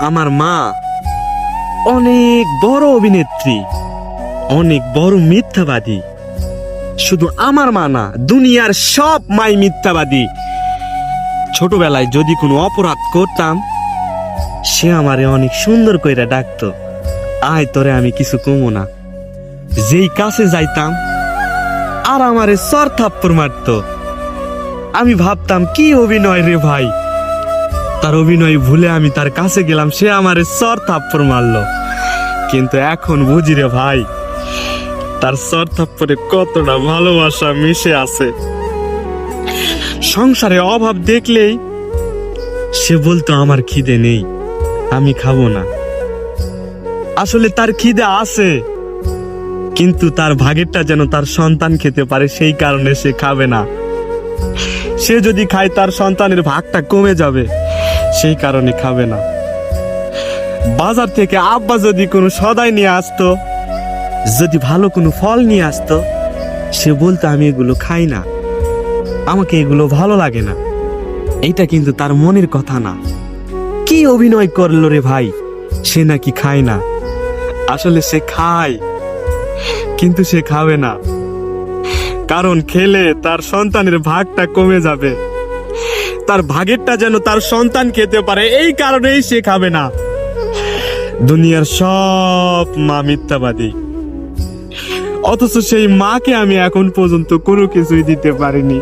আমার মা অনেক বড় অভিনেত্রী, অনেক বড় মিথ্যাবাদী। শুধু আমার মা না, দুনিয়ার সব মাই মিথ্যাবাদী। ছোটবেলায় যদি কোনো অপরাধ করতাম, সে আমারে অনেক সুন্দর কইরা ডাকতো, আয় তোরে আমি কিছু কমো না। যেই কাছে যাইতাম আর আমারে সর থাপ্পড় মারতো। আমি ভাবতাম কি অভিনয় রে ভাই। তার অভিনয় ভুলে আমি তার কাছে গেলাম, সে আমারে সর থাপ্পড় মারলো। কিন্তু এখন বুঝি রে ভাই, তার সর থাপ্পড়ে কতটা ভালোবাসা মিশে আছে। সংসারে অভাব দেখলেই সে বলতো আমার খিদে নেই, আমি খাবো না। আসলে তার খিদে আছে, কিন্তু তার ভাগেরটা যেন তার সন্তান খেতে পারে, সেই কারণে সে খাবে না। সে যদি খায় তার সন্তানের ভাগটা কমে যাবে, সেই কারণে খাবে না। বাজার থেকে আব্বা যদি কোনো সদাই নিয়ে আসতো, যদি ভালো কোনো ফল নিয়ে আসতো, সে বলতো আমি এগুলো খাই না, আমাকে এগুলো ভালো লাগে না। এইটা কিন্তু তার মনের কথা না। কি অভিনয় করলো রে ভাই, সে নাকি খায় না। আসলে সে খায়, কিন্তু সে খাবে না, কারণ খেলে তার সন্তানের ভাগটা কমে যাবে। তার ভাগেরটা যেন তার সন্তান খেতে পারে, এই কারণেই সে খাবে না। দুনিয়ার সব মা মিথ্যাবাদী, অথচ সেই মাকে আমি এখন পর্যন্ত কোনো কিছুই দিতে পারিনি।